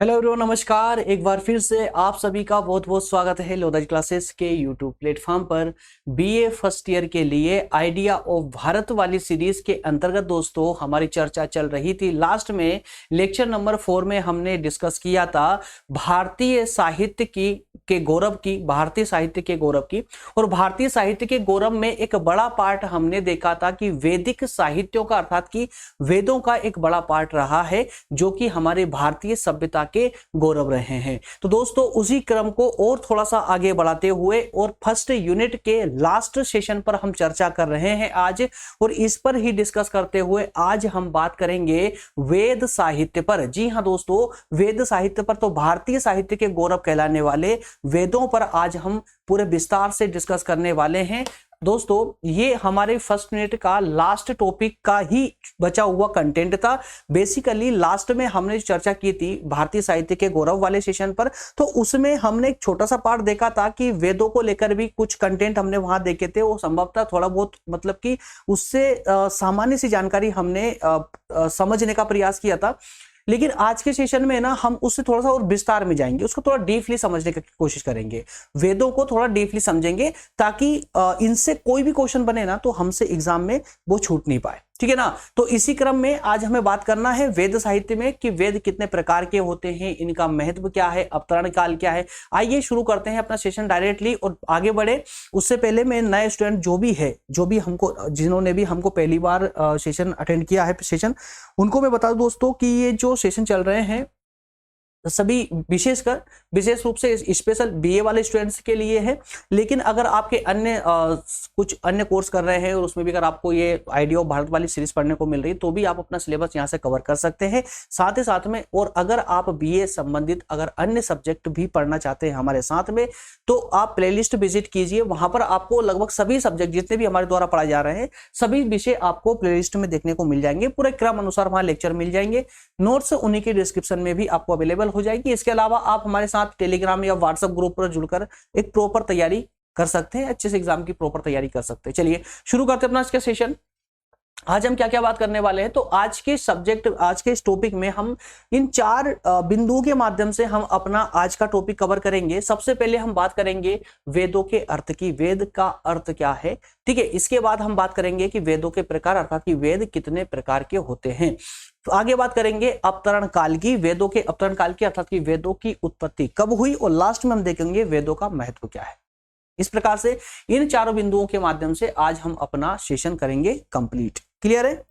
Hello everyone, नमस्कार। एक बार फिर से आप सभी का बहुत बहुत स्वागत है लोधाज क्लासेस के यूट्यूब प्लेटफॉर्म पर। बीए फर्स्ट ईयर के लिए आइडिया ऑफ भारत वाली सीरीज के अंतर्गत दोस्तों हमारी चर्चा चल रही थी। लास्ट में लेक्चर नंबर 4 में हमने डिस्कस किया था भारतीय साहित्य की के गौरव की, भारतीय साहित्य के गौरव की। और भारतीय साहित्य के गौरव में एक बड़ा पार्ट हमने देखा था कि वैदिक साहित्यों का, अर्थात कि वेदों का एक बड़ा पार्ट रहा है जो कि हमारे भारतीय सभ्यता के गौरव रहे हैं। तो दोस्तों उसी क्रम को और थोड़ा सा आगे बढ़ाते हुए और फर्स्ट यूनिट के लास्ट सेशन पर हम चर्चा कर रहे हैं आज, और इस पर ही डिस्कस करते हुए आज हम बात करेंगे वेद साहित्य पर। जी हां दोस्तों, वेद साहित्य पर, तो भारतीय साहित्य के गौरव कहलाने वाले वेदों पर आज हम पूरे विस्तार से डिस्कस करने वाले हैं। दोस्तों ये हमारे फर्स्ट यूनिट का लास्ट टॉपिक का ही बचा हुआ कंटेंट था। बेसिकली लास्ट में हमने चर्चा की थी भारतीय साहित्य के गौरव वाले सेशन पर, तो उसमें हमने एक छोटा सा पार्ट देखा था कि वेदों को लेकर भी कुछ कंटेंट हमने वहां देखे थे। वो संभवतः थोड़ा बहुत मतलब कि उससे सामान्य सी जानकारी हमने समझने का प्रयास किया था। लेकिन आज के सेशन में ना हम उससे थोड़ा सा और विस्तार में जाएंगे, उसको थोड़ा डीपली समझने की कोशिश करेंगे, वेदों को थोड़ा डीपली समझेंगे ताकि इनसे कोई भी क्वेश्चन बने ना तो हमसे एग्जाम में वो छूट नहीं पाए। ठीक है ना। तो इसी क्रम में आज हमें बात करना है वेद साहित्य में कि वेद कितने प्रकार के होते हैं, इनका महत्व क्या है, अवतरण काल क्या है। आइए शुरू करते हैं अपना सेशन डायरेक्टली और आगे बढ़े। उससे पहले मैं नए स्टूडेंट जो भी हमको, जिन्होंने भी हमको पहली बार सेशन अटेंड किया है सेशन, उनको मैं बता दूं दोस्तों कि ये जो सेशन चल रहे हैं सभी विशेष रूप से स्पेशल बीए वाले स्टूडेंट्स के लिए है। लेकिन अगर आपके अन्य कुछ अन्य कोर्स कर रहे हैं और उसमें भी अगर आपको ये आइडिया ऑफ भारत वाली सीरीज पढ़ने को मिल रही है तो भी आप अपना सिलेबस यहाँ से कवर कर सकते हैं साथ ही साथ में। और अगर आप बीए संबंधित अगर अन्य सब्जेक्ट भी पढ़ना चाहते हैं हमारे साथ में, तो आप प्लेलिस्ट विजिट कीजिए। वहां पर आपको लगभग सभी सब्जेक्ट जितने भी हमारे द्वारा पढ़ाए जा रहे हैं सभी विषय आपको प्लेलिस्ट में देखने को मिल जाएंगे। पूरे क्रम अनुसार वहां लेक्चर मिल जाएंगे, नोट्स उन्हीं के डिस्क्रिप्शन में भी आपको अवेलेबल हो जाएगी। इसके अलावा आप हमारे साथ टेलीग्राम या व्हाट्सएप ग्रुप पर जुड़कर एक प्रॉपर तैयारी कर सकते हैं, अच्छे से एग्जाम की प्रॉपर तैयारी कर सकते हैं। चलिए शुरू करते हैं अपना इसका सेशन। आज हम क्या क्या बात करने वाले हैं, तो आज के सब्जेक्ट, आज के इस टॉपिक में हम इन 4 बिंदुओं के माध्यम से हम अपना आज का टॉपिक कवर करेंगे। सबसे पहले हम बात करेंगे वेदों के अर्थ की, वेद का अर्थ क्या है। ठीक है। इसके बाद हम बात करेंगे कि वेदों के प्रकार, अर्थात कि वेद कितने प्रकार के होते हैं। तो आगे बात करेंगे अवतरण काल की, वेदों के अवतरण काल की, अर्थात कि वेदों की उत्पत्ति कब हुई, और लास्ट में हम देखेंगे वेदों का महत्व क्या है। इस प्रकार से इन 4 बिंदुओं के माध्यम से आज हम अपना सेशन करेंगे कंप्लीट। क्लियर है।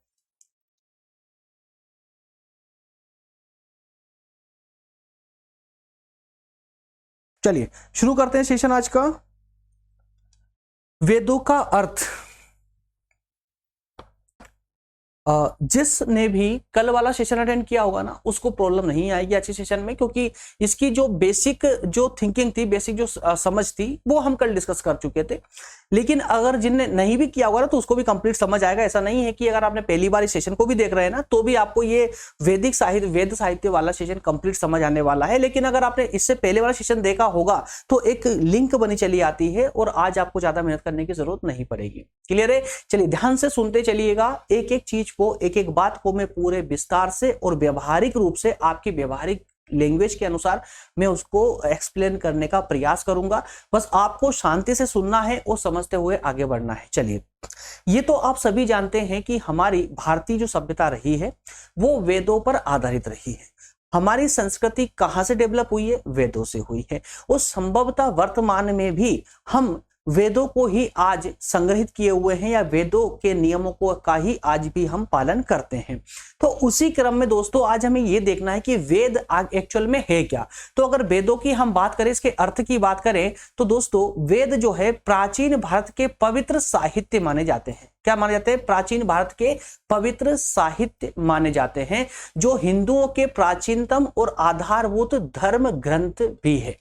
चलिए शुरू करते हैं सेशन आज का। वेदों का अर्थ। जिसने भी कल वाला सेशन अटेंड किया होगा ना उसको प्रॉब्लम नहीं आएगी आज के सेशन में, क्योंकि इसकी जो बेसिक जो थिंकिंग थी, बेसिक जो समझ थी वो हम कल डिस्कस कर चुके थे। लेकिन अगर जिनने नहीं भी किया होगा ना तो उसको भी कंप्लीट समझ आएगा। ऐसा नहीं है कि अगर आपने पहली बार इस सेशन को भी देख रहे हैं ना तो भी आपको ये वैदिक साहित्य, वेद साहित्य वाला सेशन कंप्लीट समझ आने वाला है। लेकिन अगर आपने इससे पहले वाला सेशन देखा होगा तो एक लिंक बनी चली आती है और आज आपको ज्यादा मेहनत करने की जरूरत नहीं पड़ेगी। क्लियर है। चलिए ध्यान से सुनते चलिएगा, एक एक चीज को, एक एक बात को मैं पूरे विस्तार से और व्यवहारिक रूप से आपकी व्यवहारिक लैंग्वेज के अनुसार मैं उसको एक्सप्लेन करने का प्रयास करूंगा। बस आपको शांति से सुनना है और समझते हुए आगे बढ़ना है। चलिए, ये तो आप सभी जानते हैं कि हमारी भारतीय जो सभ्यता रही है वो वेदों पर आधारित रही है। हमारी संस्कृति कहां से डेवलप हुई है, वेदों से हुई है। और संभवतः वर्तमान में भी हम वेदों को ही आज संग्रहित किए हुए हैं या वेदों के नियमों को का ही आज भी हम पालन करते हैं। तो उसी क्रम में दोस्तों आज हमें यह देखना है कि वेद एक्चुअल में है क्या। तो अगर वेदों की हम बात करें, इसके अर्थ की बात करें, तो दोस्तों वेद जो है प्राचीन भारत के पवित्र साहित्य माने जाते हैं। क्या माने जाते हैं? प्राचीन भारत के पवित्र साहित्य माने जाते हैं, जो हिंदुओं के प्राचीनतम और आधारभूत धर्म ग्रंथ भी है।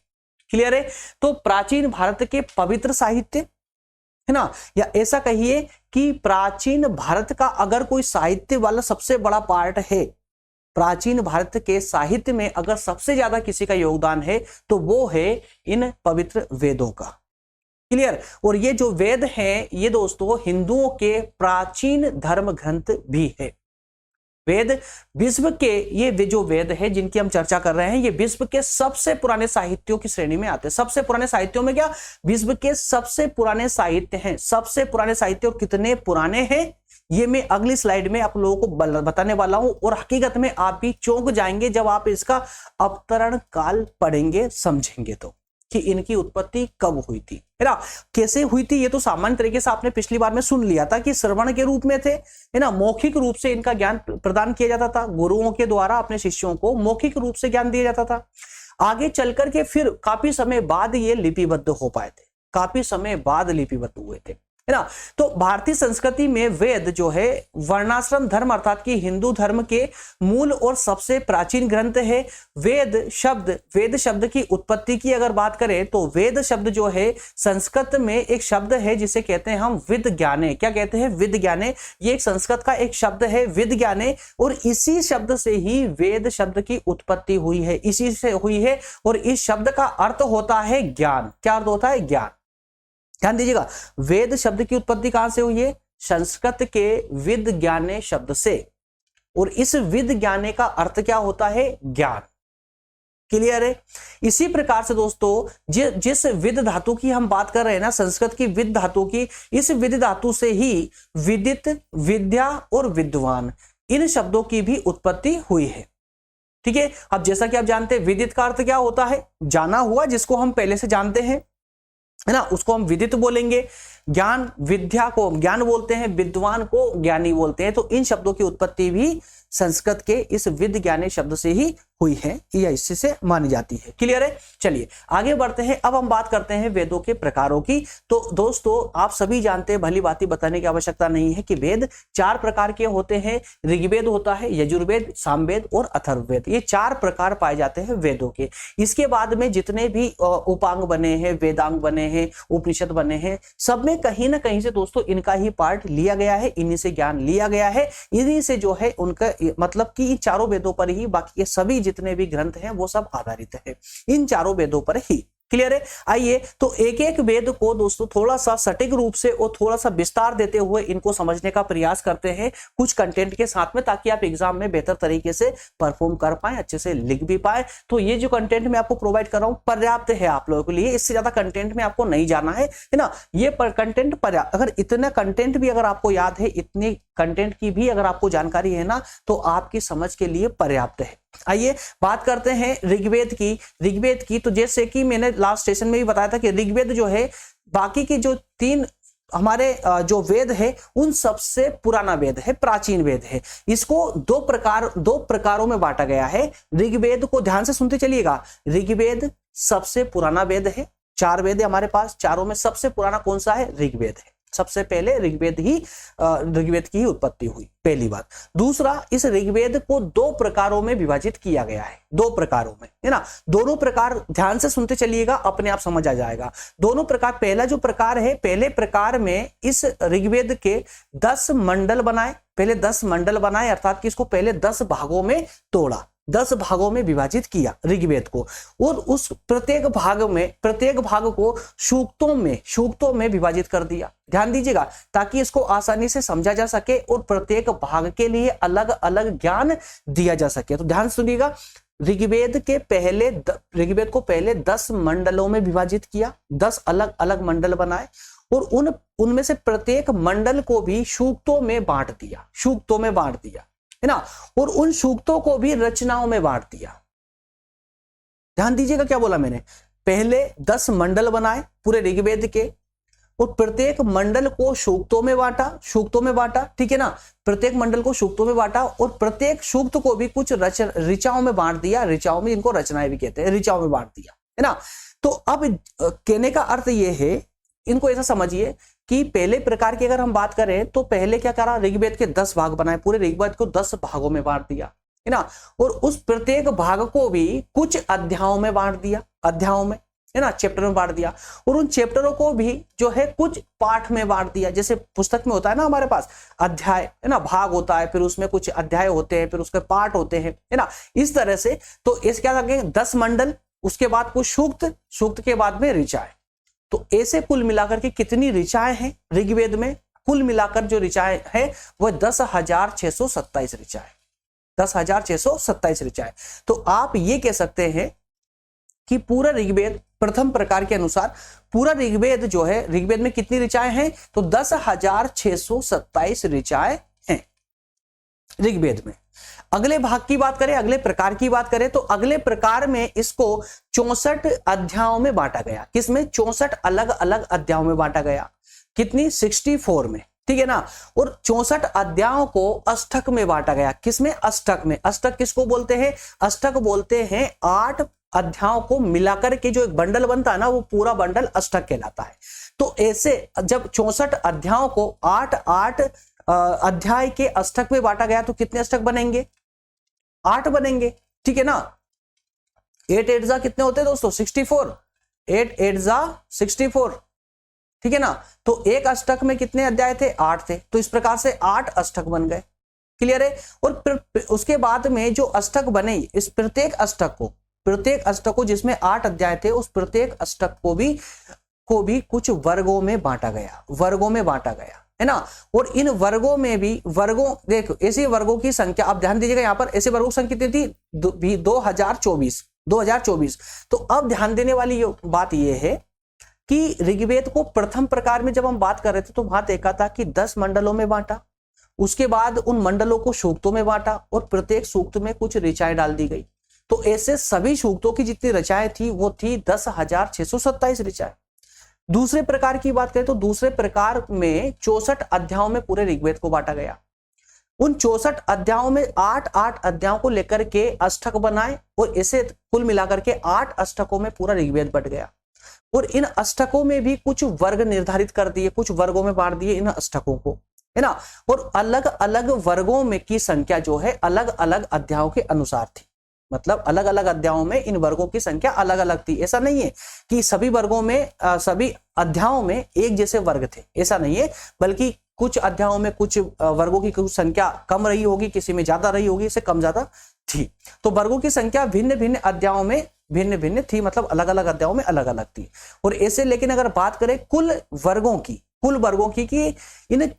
क्लियर है। तो प्राचीन भारत के पवित्र साहित्य है ना, या ऐसा कहिए कि प्राचीन भारत का अगर कोई साहित्य वाला सबसे बड़ा पार्ट है, प्राचीन भारत के साहित्य में अगर सबसे ज्यादा किसी का योगदान है तो वो है इन पवित्र वेदों का। क्लियर। और ये जो वेद हैं ये दोस्तों हिंदुओं के प्राचीन धर्म ग्रंथ भी है। वेद विश्व के, ये जो वेद है जिनकी हम चर्चा कर रहे हैं, ये विश्व के सबसे पुराने साहित्यों की श्रेणी में आते हैं। सबसे पुराने साहित्यों में क्या, विश्व के सबसे पुराने साहित्य हैं। सबसे पुराने साहित्य और कितने पुराने हैं ये मैं अगली स्लाइड में आप लोगों को बताने वाला हूं, और हकीकत में आप भी चौंक जाएंगे जब आप इसका अवतरण काल पढ़ेंगे, समझेंगे तो, कि इनकी उत्पत्ति कब हुई थी, है ना, कैसे हुई थी। ये तो सामान्य तरीके से आपने पिछली बार में सुन लिया था कि श्रवण के रूप में थे, है ना, मौखिक रूप से इनका ज्ञान प्रदान किया जाता था, गुरुओं के द्वारा अपने शिष्यों को मौखिक रूप से ज्ञान दिया जाता था। आगे चल करके फिर काफी समय बाद ये लिपिबद्ध हो पाए थे, काफी समय बाद लिपिबद्ध हुए थे, है ना। तो भारतीय संस्कृति में वेद जो है वर्णाश्रम धर्म अर्थात कि हिंदू धर्म के मूल और सबसे प्राचीन ग्रंथ है। वेद शब्द की उत्पत्ति की अगर बात करें तो वेद शब्द जो है संस्कृत में एक शब्द है जिसे कहते हैं हम विद्ज्ञाने। क्या कहते हैं, विद्ज्ञाने। ये एक संस्कृत का एक शब्द है विद्ज्ञाने, और इसी शब्द से ही वेद शब्द की उत्पत्ति हुई है, इसी से हुई है। और इस शब्द का अर्थ होता है ज्ञान। क्या अर्थ होता है, ज्ञान। ध्यान दीजिएगा, वेद शब्द की उत्पत्ति कहां से हुई है, संस्कृत के विद्ज्ञाने शब्द से, और इस विद्ज्ञाने का अर्थ क्या होता है, ज्ञान। क्लियर है। इसी प्रकार से दोस्तों जिस विद धातु की हम बात कर रहे हैं ना, संस्कृत की विद धातु की, इस विद धातु से ही विदित, विद्या और विद्वान, इन शब्दों की भी उत्पत्ति हुई है। ठीक है। अब जैसा कि आप जानते हैं विदित का अर्थ क्या होता है, जाना हुआ, जिसको हम पहले से जानते हैं, है ना, उसको हम विदित बोलेंगे। ज्ञान, विद्या को ज्ञान बोलते हैं, विद्वान को ज्ञानी बोलते हैं। तो इन शब्दों की उत्पत्ति भी संस्कृत के इस विद्ज्ञाने शब्द से ही हुई है, या इससे से मानी जाती है। क्लियर है। चलिए आगे बढ़ते हैं। अब हम बात करते हैं वेदों के प्रकारों की। तो दोस्तों आप सभी जानते हैं, भली बात बताने की आवश्यकता नहीं है कि वेद 4 प्रकार के होते हैं। ऋग्वेद होता है, यजुर्वेद, सामवेद और अथर्ववेद, ये 4 प्रकार पाए जाते हैं वेदों के। इसके बाद में जितने भी उपांग बने हैं, वेदांग बने हैं, उपनिषद बने हैं, सब में कहीं ना कहीं से दोस्तों इनका ही पार्ट लिया गया है, इन्हीं से ज्ञान लिया गया है, इन्हीं से जो है उनका मतलब कि इन चारों वेदों पर ही बाकी के सभी जितने भी ग्रंथ हैं वो सब आधारित है, इन चारों वेदों पर ही। क्लियर है। आइए तो एक एक वेद को दोस्तों थोड़ा सा सटीक रूप से और थोड़ा सा विस्तार देते हुए इनको समझने का प्रयास करते हैं कुछ कंटेंट के साथ में, ताकि आप एग्जाम में बेहतर तरीके से परफॉर्म कर पाए, अच्छे से लिख भी पाए। तो ये जो कंटेंट मैं आपको प्रोवाइड कर रहा हूं पर्याप्त है आप लोगों के लिए, इससे ज्यादा कंटेंट में आपको नहीं जाना है ना। ये कंटेंट पर्याप्त, अगर इतना कंटेंट भी अगर आपको याद है, इतनी कंटेंट की भी अगर आपको जानकारी है ना, तो आपकी समझ के लिए पर्याप्त है। आइए बात करते हैं ऋग्वेद की। तो जैसे कि मैंने लास्ट सेशन में भी बताया था कि ऋग्वेद जो है बाकी की जो 3 हमारे जो वेद है उन सबसे पुराना वेद है, प्राचीन वेद है। इसको 2 प्रकारों में बांटा गया है। ऋग्वेद को ध्यान से सुनते चलिएगा। ऋग्वेद सबसे पुराना वेद है। 4 वेद है हमारे पास, चारों में सबसे पुराना कौन सा है, ऋग्वेद है। सबसे पहले ऋग्वेद की ही उत्पत्ति हुई, पहली बात। दूसरा, इस ऋग्वेद को 2 प्रकारों में विभाजित किया गया है, 2 प्रकारों में, है ना। दोनों प्रकार ध्यान से सुनते चलिएगा, अपने आप समझ आ जाएगा। दोनों प्रकार, पहला जो प्रकार है, पहले प्रकार में इस ऋग्वेद के 10 मंडल बनाए, पहले 10 मंडल बनाए, अर्थात कि इसको पहले 10 भागों में तोड़ा, 10 भागों में विभाजित किया ऋग्वेद को, और उस प्रत्येक भाग को सूक्तों में विभाजित कर दिया। ध्यान दीजिएगा, ताकि इसको आसानी से समझा जा सके और प्रत्येक भाग के लिए अलग अलग ज्ञान दिया जा सके। तो ध्यान सुनिएगा, ऋग्वेद को पहले 10 मंडलों में विभाजित किया, 10 अलग अलग मंडल बनाए, और उनमें से प्रत्येक मंडल को भी सूक्तों में बांट दिया, है ना। और उन सूक्तों को भी रचनाओं में बांट दिया। ध्यान दीजिएगा क्या बोला मैंने, पहले 10 मंडल बनाए पूरे ऋग्वेद के, और प्रत्येक मंडल को सूक्तों में बांटा, ठीक है ना। प्रत्येक मंडल को सूक्तों में बांटा, और प्रत्येक सूक्त को भी कुछ ऋचाओं में बांट दिया। ऋचाओं में, इनको रचनाएं भी कहते हैं, ऋचाओं में बांट दिया, है ना। तो अब कहने का अर्थ यह है, इनको ऐसा समझिए कि पहले प्रकार की अगर हम बात करें तो पहले क्या करा, ऋग्वेद के 10 भाग बनाए, पूरे ऋग्वेद को 10 भागों में बांट दिया, है ना। और उस प्रत्येक भाग को भी कुछ अध्यायों में बांट दिया, है ना, चैप्टर में बांट दिया। और उन चैप्टरों को भी जो है कुछ पाठ में बांट दिया। जैसे पुस्तक में होता है ना हमारे पास अध्याय, है ना, भाग होता है, फिर उसमें कुछ अध्याय होते हैं, फिर उसके पाठ होते हैं, है ना। इस तरह से तो इस क्या था, 10 मंडल, उसके बाद कुछ सूक्त के बाद में ऋचाएं। तो ऐसे कुल मिलाकर के कितनी ऋचाएं हैं ऋग्वेद में, कुल मिलाकर जो ऋचाएं हैं वह 10,627 ऋचाएं, 10,627 ऋचाएं। तो आप ये कह सकते हैं कि पूरा ऋग्वेद प्रथम प्रकार के अनुसार पूरा ऋग्वेद जो है, ऋग्वेद में कितनी ऋचाएं हैं? तो 10,627 ऋचाएं हैं ऋग्वेद में। अगले भाग की बात करें, अगले प्रकार की बात करें, तो अगले प्रकार में इसको 64 अध्यायों में बांटा गया। किसमें? 64 अलग अलग अध्यायों में बांटा गया। कितनी? 64 में, ठीक है ना। और 64 अध्यायों को अष्टक में बांटा गया। किसमें? अष्टक में। अष्टक किसको बोलते हैं? अष्टक बोलते हैं 8 अध्यायों को मिलाकर के जो एक बंडल बनता है ना, वो पूरा बंडल अष्टक कहलाता है। तो ऐसे जब 64 अध्यायों को 8 अध्याय के अष्टक में बांटा गया तो कितने अष्टक बनेंगे? 8 बनेंगे, ठीक है ना। 8 8 जा कितने होते हैं दोस्तों? 64। 8 8 जा 64, ठीक है ना। तो एक अष्टक में कितने अध्याय थे? 8 थे। तो इस प्रकार से 8 अष्टक बन गए। क्लियर है। और उसके बाद में जो अष्टक बने, इस प्रत्येक अष्टक को जिसमें 8 अध्याय थे, उस प्रत्येक अष्टक को भी कुछ वर्गों में बांटा गया, है ना। और इन वर्गों में भी देखो ऐसे वर्गों की संख्या, आप ध्यान दीजिएगा यहां पर ऐसे वर्गों की संख्या कितनी थी? 2024। तो अब ध्यान देने वाली बात यह है कि ऋग्वेद को प्रथम प्रकार में जब हम बात कर रहे थे तो वहां देखा था कि 10 मंडलों में बांटा। उसके बाद उन मंडलों को सूक्तों में बांटा और प्रत्येक सूक्त में कुछ ऋचाएं डाल दी गई। तो ऐसे सभी सूक्तों की जितनी ऋचाएं थी वो थी 10,627 ऋचाएं। दूसरे प्रकार की बात करें तो दूसरे प्रकार में 64 अध्यायों में पूरे ऋग्वेद को बांटा गया। उन 64 अध्यायों में 8 अध्यायों को लेकर के अष्टक बनाए और इसे कुल मिलाकर के 8 अष्टकों में पूरा ऋग्वेद बट गया। और इन अष्टकों में भी कुछ वर्ग निर्धारित कर दिए, कुछ वर्गों में बांट दिए इन अष्टकों को, है ना। और अलग अलग वर्गों में की संख्या जो है अलग अलग अध्यायों के अनुसार थी। मतलब अलग अलग अध्यायों में इन वर्गों की संख्या अलग अलग थी। ऐसा नहीं है कि सभी वर्गों में सभी अध्यायों में एक जैसे वर्ग थे, ऐसा नहीं है। बल्कि कुछ अध्यायों में कुछ वर्गों की कुछ संख्या कम रही होगी, किसी में ज्यादा रही होगी, इससे कम ज्यादा थी। तो वर्गों की संख्या भिन्न भिन्न अध्यायों में भिन्न भिन्न थी, मतलब अलग अलग अध्यायों में अलग अलग थी। और ऐसे लेकिन अगर बात करें कुल वर्गों की कि इन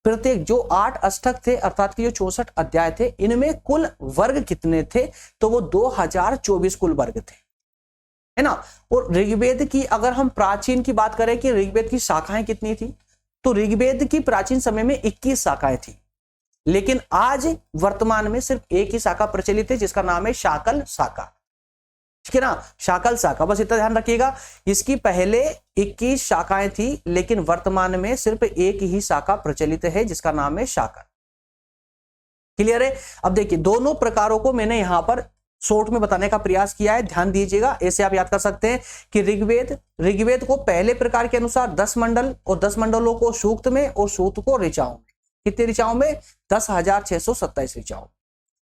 प्रत्येक जो 8 अष्टक थे अर्थात कि जो 64 अध्याय थे, इनमें कुल वर्ग कितने थे? तो वो 2024 कुल वर्ग थे, है ना। और ऋग्वेद की अगर हम प्राचीन की बात करें कि ऋग्वेद की शाखाएं कितनी थी, तो ऋग्वेद की प्राचीन समय में 21 शाखाएं थी। लेकिन आज वर्तमान में सिर्फ एक ही शाखा प्रचलित है जिसका नाम है शाकल शाखा, ठीक है ना। शाकल शाखा, बस इतना ध्यान रखिएगा। इसकी पहले 21 शाखाएं थी लेकिन वर्तमान में सिर्फ एक ही शाखा प्रचलित है जिसका नाम है शाकल। क्लियर है। अब देखिए दोनों प्रकारों को मैंने यहां पर शॉर्ट में बताने का प्रयास किया है, ध्यान दीजिएगा। ऐसे आप याद कर सकते हैं कि ऋग्वेद को पहले प्रकार के अनुसार 10 मंडल और 10 मंडलों को सूक्त में और सूक्त को ऋचाओं में, कितने ऋचाओं में? 10,627 ऋचाओं।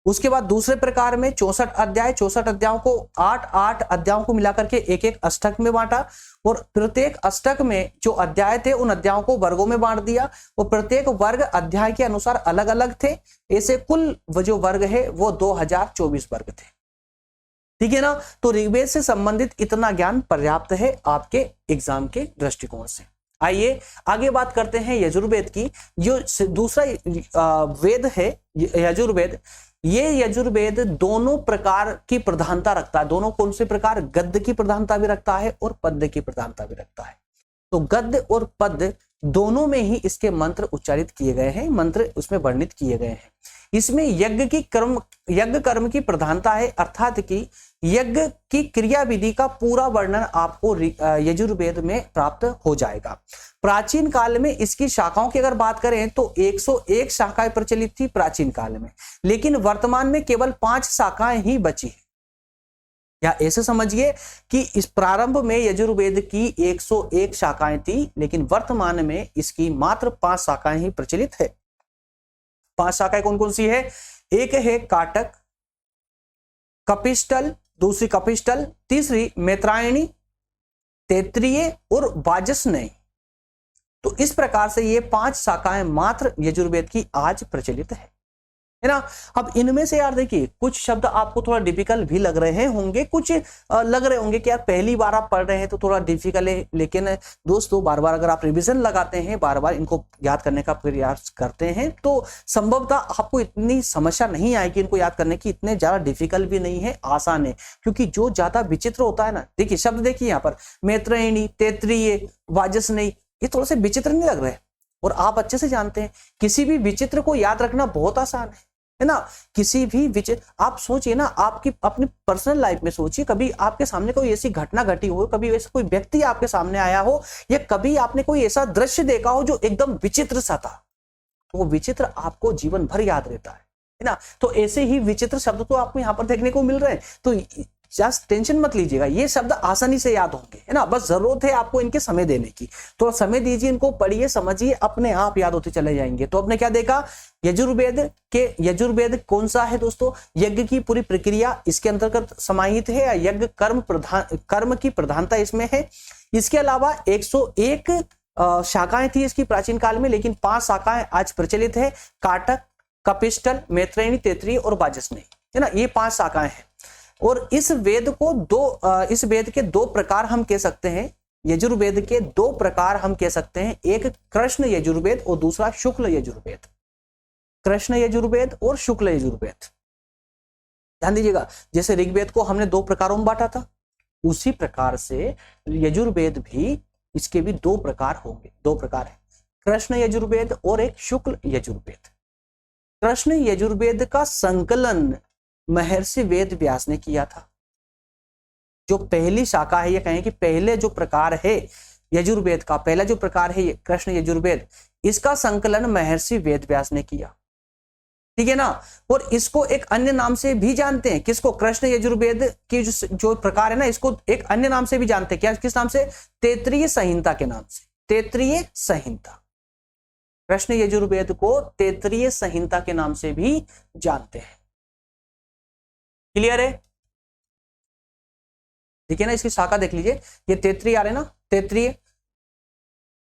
उसके बाद दूसरे प्रकार में 64 अध्यायों को 8 अध्यायों को मिलाकर के एक एक अष्टक में बांटा और प्रत्येक अष्टक में जो अध्याय थे उन अध्यायों को वर्गों में बांट दिया और प्रत्येक वर्ग अध्याय के अनुसार अलग अलग थे। ऐसे कुल जो वर्ग है वो 2024 वर्ग थे, ठीक है ना। तो ऋग्वेद से संबंधित इतना ज्ञान पर्याप्त है आपके एग्जाम के दृष्टिकोण से। आइए आगे बात करते हैं यजुर्वेद की। जो दूसरा वेद है यजुर्वेद, ये यजुर्वेद दोनों प्रकार की प्रधानता रखता है। दोनों कौन से प्रकार? गद्य की प्रधानता भी रखता है और पद्य की प्रधानता भी रखता है। तो गद्य और पद्य दोनों में ही इसके मंत्र उच्चारित किए गए हैं, मंत्र उसमें वर्णित किए गए हैं। इसमें यज्ञ कर्म की प्रधानता है, अर्थात कि यज्ञ की क्रिया विधि का पूरा वर्णन आपको यजुर्वेद में प्राप्त हो जाएगा। प्राचीन काल में इसकी शाखाओं की अगर बात करें तो 101 शाखाएं प्रचलित थी प्राचीन काल में, लेकिन वर्तमान में केवल 5 शाखाएं ही बची है। या ऐसे समझिए कि इस प्रारंभ में यजुर्वेद की 101 शाखाएं थी, लेकिन वर्तमान में इसकी मात्र 5 शाखाएं ही प्रचलित है। 5 शाखाएं कौन कौन सी है? एक है काटक, कपिष्टल, दूसरी कपिष्टल, तीसरी मैत्रायणी, तैत्तिरीय और वाजसनेयी। तो इस प्रकार से ये 5 शाखाएं मात्र यजुर्वेद की आज प्रचलित है। है ना। अब इनमें से यार देखिए कुछ शब्द आपको थोड़ा डिफिकल्ट भी लग रहे होंगे, कुछ लग रहे होंगे कि यार पहली बार आप पढ़ रहे हैं तो थोड़ा डिफिकल्ट है, लेकिन दोस्तों बार बार अगर आप रिवीजन लगाते हैं, बार बार इनको याद करने का प्रयास करते हैं, तो संभवतः आपको इतनी समस्या नहीं आएगी इनको याद करने की। इतने ज्यादा डिफिकल्ट भी नहीं है, आसान है। क्योंकि जो ज्यादा विचित्र होता है ना, देखिए शब्द देखिए यहाँ पर मैत्रेयणी, तैत्तिरीय, वाजसनेयी, ये थोड़े से विचित्र नहीं लग रहे, और आप अच्छे से जानते हैं किसी भी विचित्र को याद रखना बहुत आसान है ना। किसी भी विचित्र, आप सोचिए ना, आपकी अपनी पर्सनल लाइफ में सोचिए, कभी आपके सामने कोई ऐसी घटना घटी हो, कभी ऐसा कोई व्यक्ति आपके सामने आया हो, या कभी आपने कोई ऐसा दृश्य देखा हो जो एकदम विचित्र सा था, तो वो विचित्र आपको जीवन भर याद रहता है ना। तो ऐसे ही विचित्र शब्द तो आपको यहाँ पर देखने को मिल रहे हैं, तो जस्ट टेंशन मत लीजिएगा, ये शब्द आसानी से याद होंगे, है ना। बस जरूरत है आपको इनके समय देने की, तो समय दीजिए, इनको पढ़िए, समझिए, अपने आप याद होते चले जाएंगे। तो आपने क्या देखा, यजुर्वेद कौन सा है दोस्तों, यज्ञ की पूरी प्रक्रिया इसके अंतर्गत समाहित है, या यज्ञ कर्म की प्रधानता इसमें है। इसके अलावा 101 शाखाएं थी इसकी प्राचीन काल में, लेकिन 5 शाखाएं आज प्रचलित है, काटक, कपिष्टल, मैत्रेयणी, तैत्तिरीय और वाजसनेयी, है ना। ये 5 शाखाएं हैं। और इस वेद के 2 प्रकार हम कह सकते हैं, यजुर्वेद के 2 प्रकार हम कह सकते हैं, एक कृष्ण यजुर्वेद और दूसरा शुक्ल यजुर्वेद। कृष्ण यजुर्वेद और शुक्ल यजुर्वेद, ध्यान दीजिएगा। जैसे ऋग्वेद को हमने 2 प्रकारों में बांटा था, उसी प्रकार से यजुर्वेद भी, इसके भी 2 प्रकार होंगे, 2 प्रकार है, कृष्ण यजुर्वेद और एक शुक्ल यजुर्वेद। कृष्ण यजुर्वेद का संकलन महर्षि वेद व्यास ने किया था। जो पहली शाखा है, ये कहें कि पहले जो प्रकार है यजुर्वेद का, पहला जो प्रकार है कृष्ण यजुर्वेद, इसका संकलन महर्षि वेद व्यास ने किया, ठीक है ना। और इसको एक अन्य नाम से भी जानते हैं, किसको, कृष्ण यजुर्वेद की जो प्रकार है ना, इसको एक अन्य नाम से भी जानते हैं, क्या, किस नाम से, तैत्तिरीय संहिता के नाम से, तैत्तिरीय संहिता। कृष्ण यजुर्वेद को तैत्तिरीय संहिता के नाम से भी जानते हैं। क्लियर है, देखिए ना, इसकी शाखा देख लीजिए, ये तैत्तिरीय आ रहे ना, तैत्तिरीय,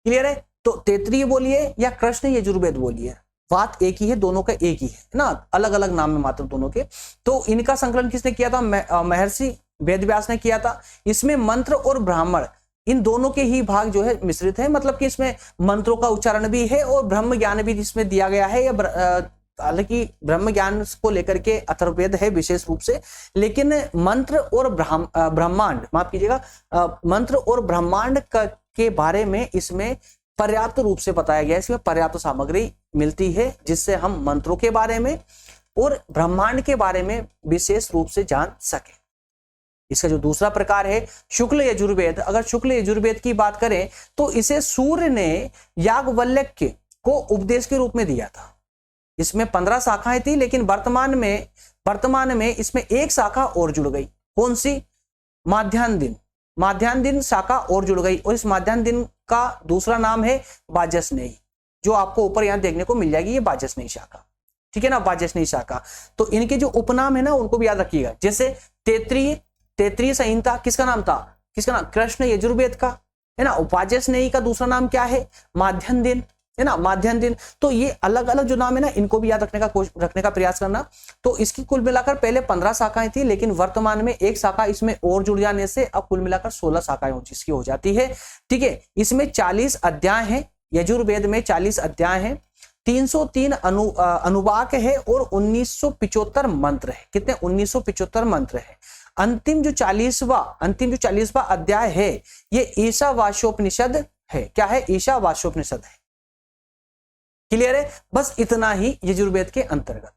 क्लियर है। तो तैत्तिरीय बोलिए या कृष्ण यजुर्वेद बोलिए, बात एक ही है, दोनों का एक ही है ना, अलग अलग नाम में मात्र दोनों के। तो इनका संकलन किसने किया था, महर्षि वेदव्यास ने किया था। इसमें मंत्र और ब्राह्मण, इन दोनों के ही भाग जो है मिश्रित है, मतलब कि इसमें मंत्रों का उच्चारण भी है और ब्रह्म ज्ञान भी इसमें दिया गया है, या हालांकि ब्रह्म ज्ञान को लेकर के अथर्ववेद है विशेष रूप से, लेकिन मंत्र और ब्रह्मांड, माफ कीजिएगा, मंत्र और ब्रह्मांड के बारे में इसमें पर्याप्त रूप से बताया गया है। इसमें पर्याप्त सामग्री मिलती है जिससे हम मंत्रों के बारे में और ब्रह्मांड के बारे में विशेष रूप से जान सके। इसका जो दूसरा प्रकार है शुक्ल यजुर्वेद, अगर शुक्ल यजुर्वेद की बात करें तो इसे सूर्य ने याज्ञवल्क्य को उपदेश के रूप में दिया था। इसमें 15 शाखाएं थी, लेकिन वर्तमान में इसमें एक शाखा और जुड़ गई, कौन सी, माध्यान्ह दिन शाखा और जुड़ गई, और इस माध्यान्ह दिन का दूसरा नाम है वाजसनेयी, जो आपको ऊपर यहां देखने को मिल जाएगी, ये वाजसनेयी शाखा, ठीक है ना, वाजसनेयी शाखा। तो इनके जो उपनाम है ना, उनको भी याद रखिएगा। जैसे तैत्तिरीय संहिता किसका नाम था, कृष्ण यजुर्वेद का, है ना। वाजसनेयी का दूसरा नाम क्या है, माध्यान्ह दिन, है ना, माध्यान्ह दिन। तो ये अलग अलग जो नाम है ना, इनको भी याद रखने का प्रयास करना। तो इसकी कुल मिलाकर पहले 15 शाखाएं थी, लेकिन वर्तमान में एक शाखा इसमें और जुड़ जाने से अब कुल मिलाकर 16 शाखाएं इसकी हो जाती है, ठीक है। इसमें 40 अध्याय हैं, यजुर्वेद में 40 अध्याय हैं, 303 अनुवाक है और 1975 मंत्र है। कितने, 1975 मंत्र है। अंतिम जो 40वां अध्याय है, ये ईशावास्योपनिषद है। क्या है, ईशावास्योपनिषद है। क्लियर है, बस इतना ही यजुर्वेद के अंतर्गत।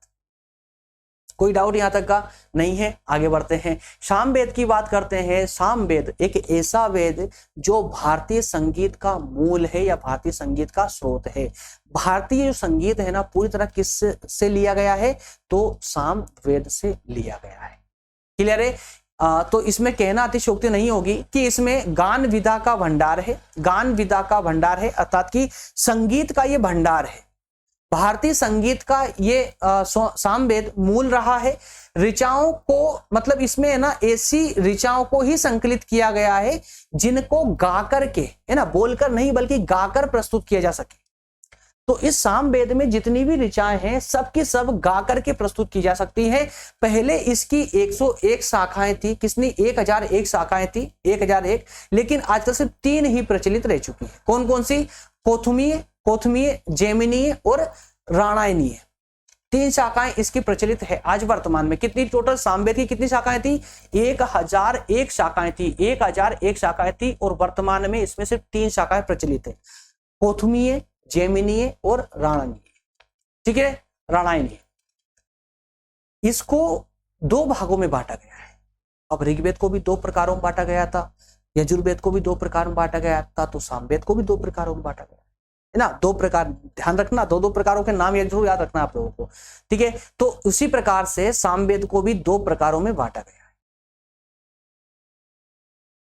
कोई डाउट यहां तक का नहीं है, आगे बढ़ते हैं। सामवेद की बात करते हैं। सामवेद एक ऐसा वेद जो भारतीय संगीत का मूल है या भारतीय संगीत का स्रोत है। भारतीय जो संगीत है ना, पूरी तरह किस से लिया गया है, तो सामवेद से लिया गया है। क्लियर है। तो इसमें कहना अतिशयोक्ति नहीं होगी कि इसमें गान विधा का भंडार है, गान विधा का भंडार है, अर्थात कि संगीत का ये भंडार है। भारतीय संगीत का ये सामवेद मूल रहा है। ऋचाओं को, मतलब इसमें है ना, ऐसी ऋचाओं को ही संकलित किया गया है जिनको गा करके, है ना, बोलकर नहीं बल्कि गाकर प्रस्तुत किया जा सके। तो इस सामवेद में जितनी भी ऋचाएं हैं सबकी सब गा करके प्रस्तुत की जा सकती हैं। पहले इसकी 101 शाखाएं थी, कितनी 1001 शाखाएं थी, 1001, लेकिन आजकल सिर्फ 3 ही प्रचलित रह चुकी है। कौन कौन सी? कोथमीय, जैमिनीय और राणायनीय, 3 शाखाएं इसकी प्रचलित है आज वर्तमान में। कितनी टोटल सामवेद की कितनी शाखाएं थी? 1001 शाखाएं थी, 1001 शाखाएं थी, और वर्तमान में इसमें सिर्फ 3 शाखाएं प्रचलित है, कोथमीय, जैमिनीय और राणायनीय। ठीक है, राणायनीय। इसको 2 भागों में बांटा गया है। अब ऋग्वेद को भी 2 प्रकारों में बांटा गया था, यजुर्वेद को भी 2 प्रकार में बांटा गया था, तो सामवेद को भी 2 प्रकारों में बांटा गया है ना। 2 प्रकार, ध्यान रखना, 2 प्रकारों के नाम ये जरूर याद रखना आप लोगों को। ठीक है, तो उसी प्रकार से सामवेद को भी 2 प्रकारों में बांटा गया है।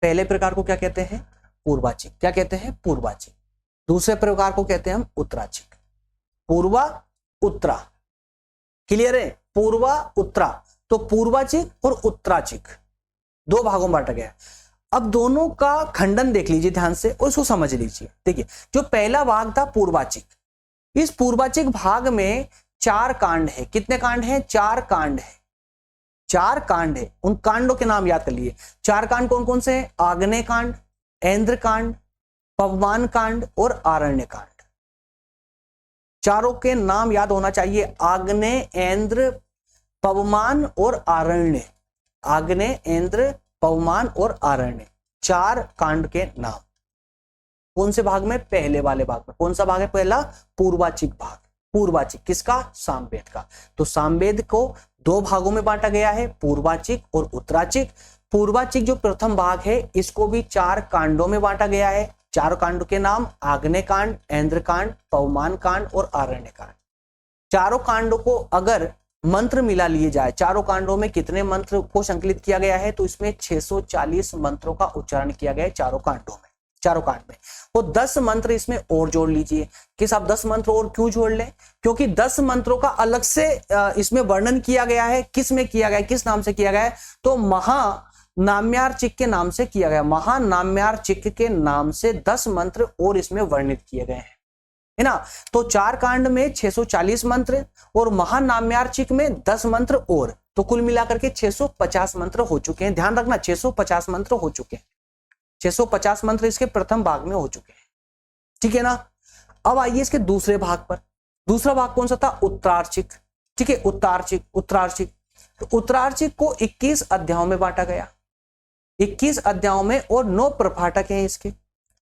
पहले प्रकार को क्या कहते हैं? पूर्वाचिक। क्या कहते हैं? पूर्वाचिक। दूसरे प्रकार को कहते हैं हम उत्तराचिक। पूर्वा उत्तरा, क्लियर है? पूर्वा उत्तरा, तो पूर्वाचिक और उत्तराचिक 2 भागों में बांटा गया। अब दोनों का खंडन देख लीजिए ध्यान से और उसको समझ लीजिए। देखिए, जो पहला भाग था पूर्वाचिक, इस पूर्वाचिक भाग में 4 कांड है। कितने कांड हैं? 4 कांड है। 4 कांड है, उन कांडों के नाम याद कर लिए। 4 कांड कौन कौन से हैं? आग्नेय कांड, ऐन्द्र कांड, पवमान कांड और आरण्य कांड। चारों के नाम याद होना चाहिए, आग्नेय, ऐन्द्र, पवमान और आरण्य। आग्नेय, ऐन्द्र, पवमान और आरण्य, 4 कांड के नाम। कौन से भाग में? पहले वाले भाग में। कौन सा भाग है पहला? पूर्वाचिक भाग। पूर्वाचिक किसका? सामवेद का। तो सामवेद को 2 भागों में बांटा गया है, पूर्वाचिक और उत्तराचिक। पूर्वाचिक जो प्रथम भाग है इसको भी 4 कांडों में बांटा गया है। 4 कांडों के नाम आग्नेय कांड, ऐन्द्र कांड, पवमान कांड और आरण्य कांड। चारों कांडों को अगर मंत्र मिला लिए जाए, चारों कांडों में कितने मंत्र को संकलित किया गया है? तो इसमें 640 मंत्रों का उच्चारण किया गया है चारों कांडों में, चारों कांड में। वो 10 मंत्र इसमें और जोड़ लीजिए। किस आप 10 मंत्र और क्यों जोड़ लें? क्योंकि 10 मंत्रों का अलग से इसमें वर्णन किया गया है। किस में किया गया? किस नाम से किया गया है? तो महानाम्यार्चिक के नाम से किया गया। महानाम्यार्चिक के नाम से 10 मंत्र और इसमें वर्णित किए गए हैं, है ना। तो 4 कांड में 640 मंत्र और महानाम्यार्चिक में 10 मंत्र और, तो कुल मिलाकर के 650 मंत्र हो चुके हैं। ध्यान रखना, 650 मंत्र हो चुके हैं। 650 मंत्र इसके प्रथम भाग में हो चुके हैं। ठीक है ना। अब आइए इसके दूसरे भाग पर। दूसरा भाग कौन सा था? उत्तरार्चिक। ठीक है, उत्तरार्चिक। तो उत्तरार्चिक को 21 अध्यायों में बांटा गया, 21 अध्यायों में, और 9 प्रपाठक हैं इसके।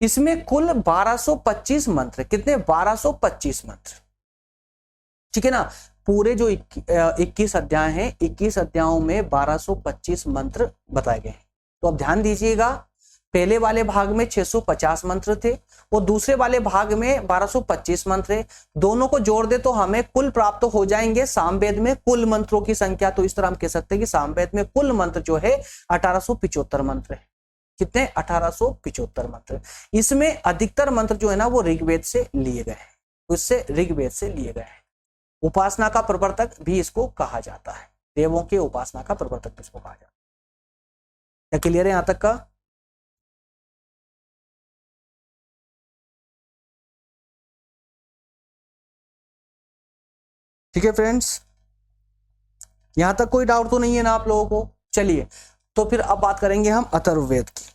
इसमें कुल 1225 मंत्र। कितने? 1225 मंत्र। ठीक है ना। पूरे जो 21 अध्याय हैं, 21 अध्यायों में 1225 मंत्र बताए गए हैं। तो अब ध्यान दीजिएगा, पहले वाले भाग में 650 मंत्र थे और दूसरे वाले भाग में 1225 मंत्र थे। दोनों को जोड़ दे तो हमें कुल प्राप्त हो जाएंगे सामवेद में कुल मंत्रों की संख्या। तो इस तरह हम कह सकते हैं कि सामवेद में कुल मंत्र जो है 1875 मंत्र है। कितने? 1875 मंत्र। इसमें अधिकतर मंत्र जो है ना वो ऋग्वेद से लिए गए हैं, उससे ऋग्वेद से लिए गए हैं। उपासना का प्रवर्तक भी इसको कहा जाता है, देवों के उपासना का प्रवर्तक भी इसको कहा जाता है। क्या क्लियर है यहां तक का? ठीक है फ्रेंड्स, यहां तक कोई डाउट तो नहीं है ना आप लोगों को? चलिए, तो फिर अब बात करेंगे हम अथर्ववेद की।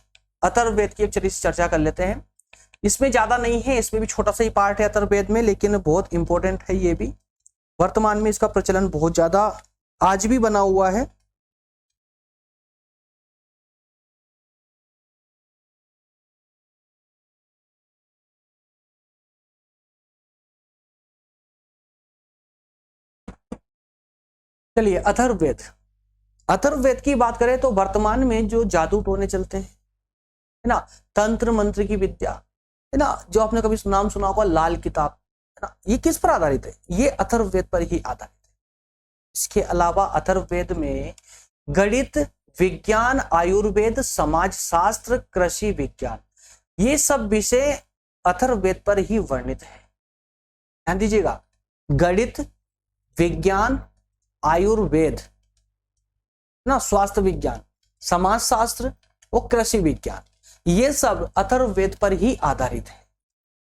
अथर्ववेद की चलिए चर्चा कर लेते हैं। इसमें ज्यादा नहीं है, इसमें भी छोटा सा ही पार्ट है अथर्ववेद में, लेकिन बहुत इंपॉर्टेंट है ये भी। वर्तमान में इसका प्रचलन बहुत ज्यादा आज भी बना हुआ है। चलिए, अथर्ववेद। अथर्ववेद की बात करें तो वर्तमान में जो जादू टोने चलते हैं, है ना, तंत्र मंत्र की विद्या, है ना, जो आपने कभी नाम सुना होगा लाल किताब, है ना, ये किस पर आधारित है? ये अथर्ववेद पर ही आधारित है। इसके अलावा अथर्ववेद में गणित, विज्ञान, आयुर्वेद, समाज शास्त्र, कृषि विज्ञान, ये सब विषय अथर्ववेद पर ही वर्णित है। ध्यान दीजिएगा, गणित, विज्ञान, आयुर्वेद ना, स्वास्थ्य विज्ञान, समाज शास्त्र और कृषि विज्ञान, ये सब अथर्ववेद पर ही आधारित है।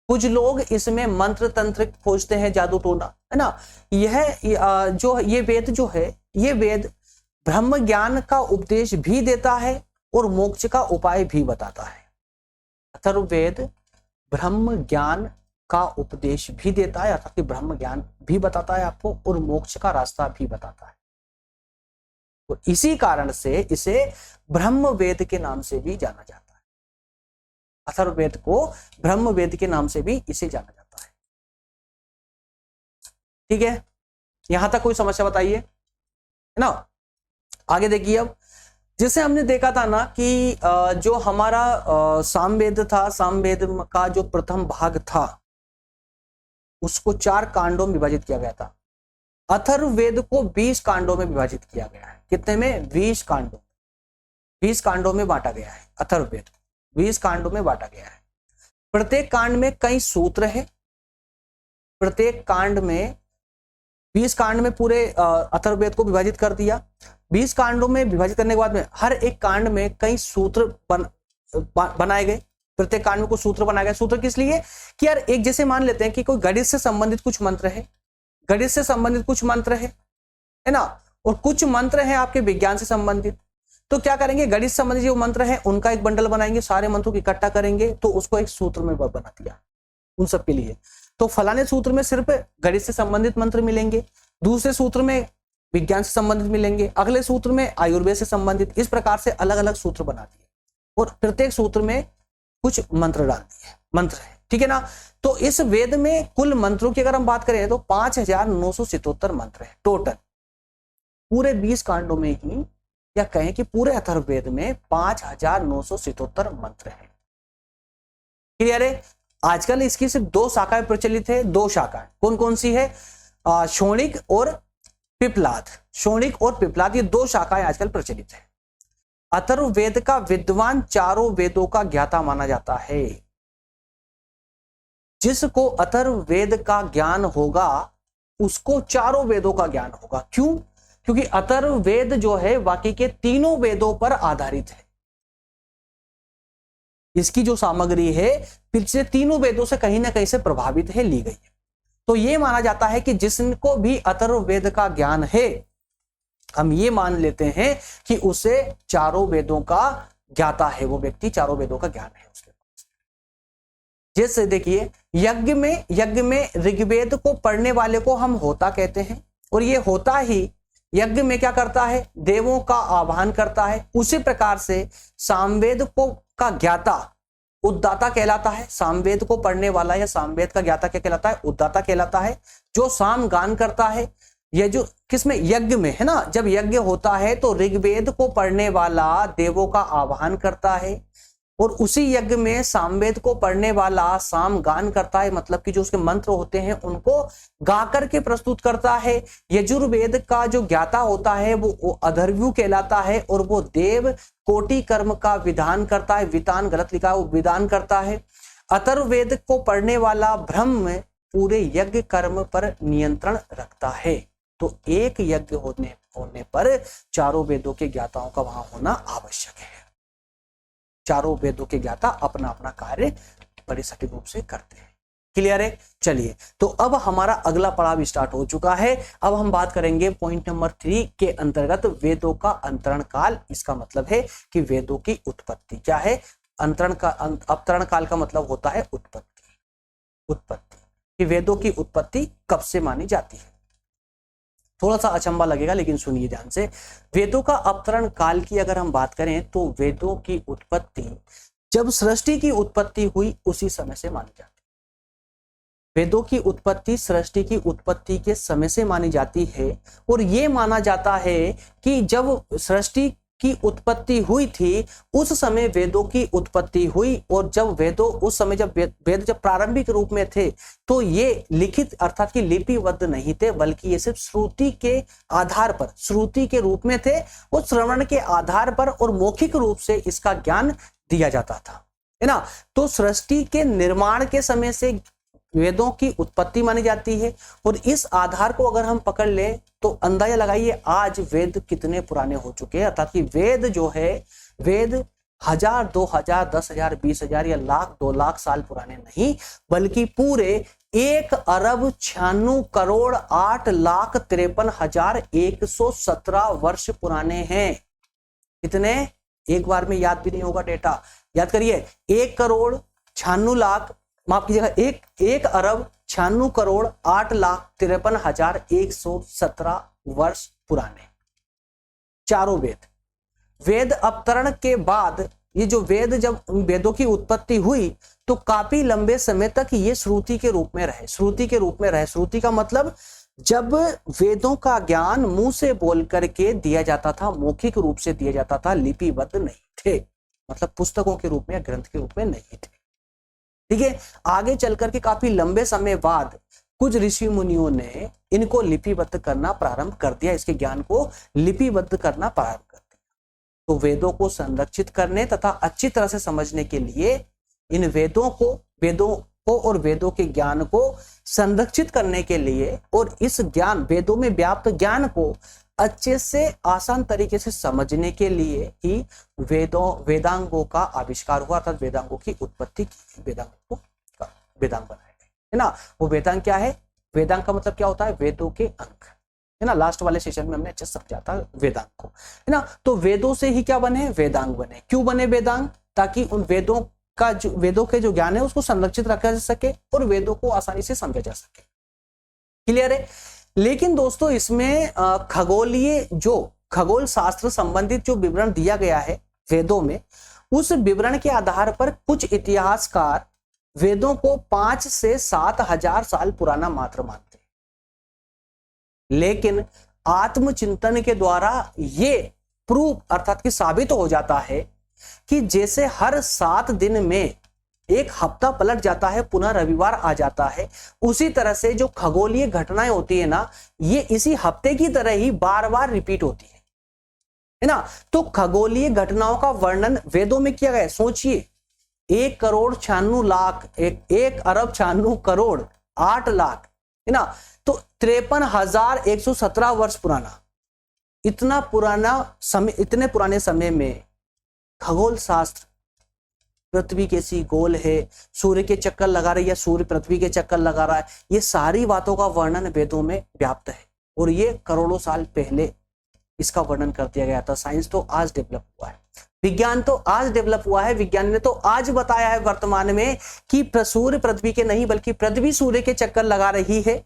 कुछ लोग इसमें मंत्र तंत्र खोजते हैं, जादू टोना, है ना। ये वेद जो है, ये वेद ब्रह्म ज्ञान का उपदेश भी देता है और मोक्ष का उपाय भी बताता है। अथर्ववेद ब्रह्म ज्ञान का उपदेश भी देता है, अर्थात कि ब्रह्म ज्ञान भी बताता है आपको, और मोक्ष का रास्ता भी बताता है। तो इसी कारण से इसे ब्रह्म वेद के नाम से भी जाना जाता है। अथर्ववेद को ब्रह्म वेद के नाम से भी इसे जाना जाता है। ठीक है, यहां तक कोई समस्या बताइए, है ना। आगे देखिए, अब जैसे हमने देखा था ना कि जो हमारा सामवेद था, सामवेद का जो प्रथम भाग था उसको 4 कांडों में विभाजित किया गया था। अथर्ववेद को 20 कांडों में विभाजित किया गया है। कितने में? 20 कांडों। 20 कांडों में बांटा गया है अथर्ववेद को, 20 कांडों में बांटा गया है। प्रत्येक कांड में कई सूत्र है। प्रत्येक कांड में 20 कांड में पूरे अथर्ववेद को विभाजित कर दिया। 20 कांडों में विभाजित करने के बाद में हर एक कांड में कई सूत्र बनाए गए। प्रत्येक कांड में कुछ सूत्र बनाए गए। सूत्र किस लिए? कि यार एक जैसे मान लेते हैं कि कोई गणित से संबंधित कुछ मंत्र है, गणित से संबंधित कुछ मंत्र है ना, और कुछ मंत्र है आपके विज्ञान से संबंधित। तो क्या करेंगे, गणित से संबंधित जो मंत्र है उनका एक बंडल बनाएंगे, सारे मंत्रों को इकट्ठा करेंगे तो उसको एक सूत्र में बना दिया उन सब के लिए। तो फलाने सूत्र में सिर्फ गणित से संबंधित मंत्र मिलेंगे, दूसरे सूत्र में विज्ञान से संबंधित मिलेंगे, अगले सूत्र में आयुर्वेद से संबंधित। इस प्रकार से अलग अलग सूत्र बना दिए और प्रत्येक सूत्र में कुछ मंत्र डाल दिए, मंत्र है, ठीक है ना। तो इस वेद में कुल मंत्रों की अगर हम बात करें तो 5977 मंत्र है टोटल, पूरे 20 कांडों में ही, या कहें कि पूरे अथर्ववेद में 5977 मंत्र है। क्लियर है? आजकल इसकी सिर्फ 2 शाखाएं प्रचलित है। 2 शाखाएं कौन कौन सी है? शोणिक और पिपलाद। शोणिक और पिपलाद, ये 2 शाखाएं आजकल प्रचलित है। अथर्ववेद का विद्वान चारों वेदों का ज्ञाता माना जाता है। जिसको अथर्ववेद का ज्ञान होगा उसको चारों वेदों का ज्ञान होगा। क्यों? क्योंकि अथर्ववेद जो है बाकी के तीनों वेदों पर आधारित है। इसकी जो सामग्री है पिछले तीनों वेदों से कहीं ना कहीं से प्रभावित है, ली गई है। तो यह माना जाता है कि जिसको भी अथर्ववेद का ज्ञान है, हम ये मान लेते हैं कि उसे चारों वेदों का ज्ञाता है, वो व्यक्ति चारों वेदों का ज्ञान है उसके पास। जैसे देखिए, यज्ञ में ऋग्वेद को पढ़ने वाले को हम होता कहते हैं, और ये होता ही यज्ञ में क्या करता है? देवों का आह्वान करता है। उसी प्रकार से सामवेद को का ज्ञाता उद्दाता कहलाता है। सामवेद को पढ़ने वाला या सामवेद का ज्ञाता क्या कहलाता है? उद्दाता कहलाता है। जो साम गान करता है, ये जो किसमें? यज्ञ में, है ना। जब यज्ञ होता है तो ऋग्वेद को पढ़ने वाला देवों का आह्वान करता है, और उसी यज्ञ में सामवेद को पढ़ने वाला साम गान करता है, मतलब कि जो उसके मंत्र होते हैं उनको गा करके प्रस्तुत करता है। यजुर्वेद का जो ज्ञाता होता है वो अधर्व्यु कहलाता है, और वो देव कोटि कर्म का विधान करता है। विधान गलत लिखा है, वो विधान करता है। अथर्ववेद को पढ़ने वाला ब्रह्म पूरे यज्ञ कर्म पर नियंत्रण रखता है। तो एक यज्ञ होने पर चारों वेदों के ज्ञाताओं का वहां होना आवश्यक है। चारों वेदों के ज्ञाता अपना अपना कार्य बड़े सटीक रूप से करते हैं। क्लियर है? चलिए, तो अब हमारा अगला पड़ाव स्टार्ट हो चुका है। अब हम बात करेंगे पॉइंट नंबर 3 के अंतर्गत वेदों का अंतरण काल। इसका मतलब है कि वेदों की उत्पत्ति क्या है। अवतरण काल का मतलब होता है उत्पत्ति कि वेदों की उत्पत्ति कब से मानी जाती है। थोड़ा सा अचंबा लगेगा, लेकिन सुनिए ध्यान से। वेदों का अवतरण काल की अगर हम बात करें तो वेदों की उत्पत्ति जब सृष्टि की उत्पत्ति हुई उसी समय से मानी जाती है। वेदों की उत्पत्ति सृष्टि की उत्पत्ति के समय से मानी जाती है, और यह माना जाता है कि जब सृष्टि की उत्पत्ति हुई थी उस समय वेदों की उत्पत्ति हुई, और जब उस समय जब वेद जब प्रारंभिक रूप में थे तो ये लिखित अर्थात कि लिपिबद्ध नहीं थे, बल्कि ये सिर्फ श्रुति के आधार पर, श्रुति के रूप में थे। उस श्रवण के आधार पर और मौखिक रूप से इसका ज्ञान दिया जाता था, है ना। तो सृष्टि के निर्माण के समय से वेदों की उत्पत्ति मानी जाती है, और इस आधार को अगर हम पकड़ ले तो अंदाजा लगाइए आज वेद कितने पुराने हो चुके हैं। अर्थात कि वेद जो है, वेद 1000, 2000, 10,000, 20,000 या लाख, 2 लाख साल पुराने नहीं, बल्कि पूरे 1,96,98,53,117 वर्ष पुराने हैं। कितने? एक बार में याद भी नहीं होगा डेटा, याद करिए। 1,96,00,000, माफ कीजिएगा, 1,96,08,53,117 वर्ष पुराने। चारों वेद, वेद अवतरण के बाद, ये जो वेद, जब वेदों की उत्पत्ति हुई तो काफी लंबे समय तक ये श्रुति के रूप में रहे। श्रुति के रूप में रहे, श्रुति का मतलब जब वेदों का ज्ञान मुंह से बोल करके दिया जाता था, मौखिक रूप से दिया जाता था, लिपिबद्ध नहीं थे, मतलब पुस्तकों के रूप में या ग्रंथ के रूप में नहीं थे। ठीक है, आगे चल करके काफी लंबे समय बाद कुछ ऋषि मुनियों ने इनको लिपिबद्ध करना प्रारंभ कर दिया, इसके ज्ञान को लिपिबद्ध करना प्रारंभ कर दिया। तो वेदों को संरक्षित करने तथा अच्छी तरह से समझने के लिए इन वेदों को और वेदों के ज्ञान को संरक्षित करने के लिए और इस ज्ञान, वेदों में व्याप्त ज्ञान को अच्छे से आसान तरीके से समझने के लिए ही वेदांगों का आविष्कार हुआ, अर्थात वेदांगों की उत्पत्ति की। वेदांग बनाए गए, है ना। वो वेदांग क्या है? वेदांग का मतलब क्या होता है? वेदों के अंग, है ना। लास्ट वाले सेशन में हमने अच्छे से समझा था वेदांग को, है ना। तो वेदों से ही क्या बने? वेदांग बने। क्यों बने वेदांग? ताकि उन वेदों के जो ज्ञान है उसको संरक्षित रखा जा सके और वेदों को आसानी से समझा जा सके। क्लियर है? लेकिन दोस्तों इसमें खगोल शास्त्र संबंधित जो विवरण दिया गया है वेदों में, उस विवरण के आधार पर कुछ इतिहासकार वेदों को 5 से 7,000 साल पुराना मात्र मानते हैं। लेकिन आत्मचिंतन के द्वारा ये प्रूफ, अर्थात कि साबित हो जाता है कि जैसे हर 7 दिन में एक हफ्ता पलट जाता है, पुनः रविवार आ जाता है, उसी तरह से जो खगोलीय घटनाएं होती है ना, ये इसी हफ्ते की तरह ही बार बार रिपीट होती है ना। तो खगोलीय घटनाओं का वर्णन वेदों में किया गया है। सोचिए, 1,96,08,00,000 है ना, तो 53,117 वर्ष पुराना, इतना पुराना समय, इतने पुराने समय में खगोल शास्त्र, पृथ्वी कैसी गोल है, सूर्य के चक्कर लगा रही है, सूर्य पृथ्वी के चक्कर लगा रहा है, ये सारी बातों का वर्णन वेदों में व्याप्त है। और ये करोड़ों साल पहले इसका वर्णन कर दिया गया था। साइंस तो आज डेवलप हुआ है, विज्ञान तो आज डेवलप हुआ है, विज्ञान ने तो आज बताया है वर्तमान में कि सूर्य पृथ्वी के नहीं बल्कि पृथ्वी सूर्य के चक्कर लगा रही है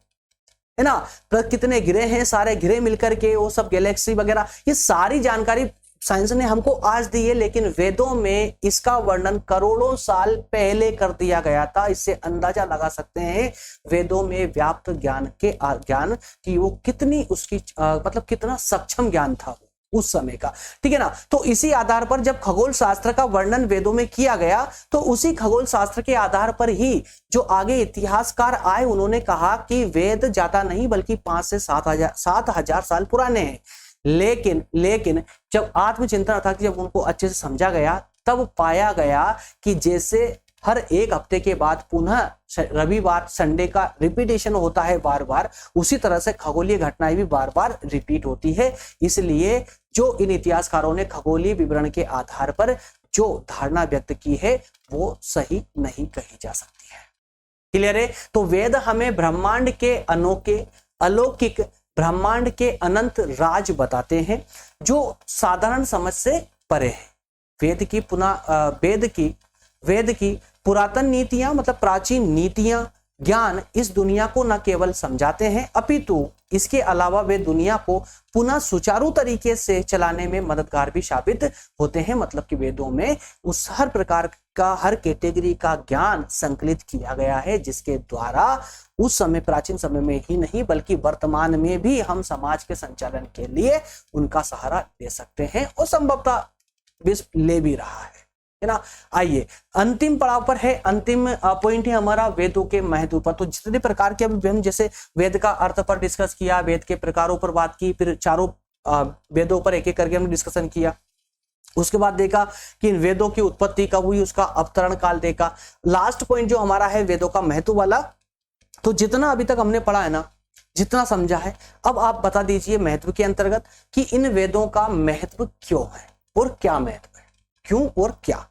ना। कितने ग्रह हैं, सारे ग्रह मिलकर के वो सब गैलेक्सी वगैरह, ये सारी जानकारी साइंस ने हमको आज दी है। लेकिन वेदों में इसका वर्णन करोड़ों साल पहले कर दिया गया था। इससे अंदाजा लगा सकते हैं वेदों में व्याप्त ज्ञान कि वो कितनी उसकी मतलब कितना सक्षम ज्ञान था उस समय का। ठीक है ना। तो इसी आधार पर जब खगोल शास्त्र का वर्णन वेदों में किया गया, तो उसी खगोल शास्त्र के आधार पर ही जो आगे इतिहासकार आए, उन्होंने कहा कि वेद ज्यादा नहीं बल्कि 5 से 7,000 साल पुराने हैं। लेकिन जब आत्मचिंतन अर्थात जब उनको अच्छे से समझा गया, तब पाया गया कि जैसे हर एक हफ्ते के बाद पुनः रविवार, संडे का रिपीटेशन होता है बार बार, उसी तरह से खगोलीय घटनाएं भी बार बार रिपीट होती है। इसलिए जो इन इतिहासकारों ने खगोलीय विवरण के आधार पर जो धारणा व्यक्त की है वो सही नहीं कही जा सकती है। क्लियर है? तो वेद हमें ब्रह्मांड के अनोखे, अलौकिक, ब्रह्मांड के अनंत राज बताते हैं जो साधारण समझ से परे है। वेद की पुरातन नीतियां, मतलब प्राचीन नीतियां, ज्ञान इस दुनिया को न केवल समझाते हैं अपितु इसके अलावा वे दुनिया को पुनः सुचारू तरीके से चलाने में मददगार भी साबित होते हैं। मतलब कि वेदों में उस हर प्रकार का, हर कैटेगरी का ज्ञान संकलित किया गया है, जिसके द्वारा उस समय, प्राचीन समय में ही नहीं बल्कि वर्तमान में भी हम समाज के संचालन के लिए उनका सहारा ले सकते हैं और संभवतः विश्व ले भी रहा है ना। आइए अंतिम पड़ाव पर है, अंतिम पॉइंट है हमारा वेदों के महत्व पर। तो जितने प्रकार के अभी हम जैसे वेद का अर्थ पर डिस्कस किया, वेद के प्रकारों पर बात की, फिर चारों वेदों पर एक एक करके हमने डिस्कशन किया। उसके बाद देखा कि इन वेदों की उत्पत्ति कब हुई, उसका अवतरण काल देखा। लास्ट पॉइंट जो हमारा है वेदों का महत्व वाला। तो जितना अभी तक हमने पढ़ा है ना, जितना समझा है, अब आप बता दीजिए महत्व के अंतर्गत कि इन वेदों का महत्व क्यों है और क्या महत्व है। क्यों और क्या।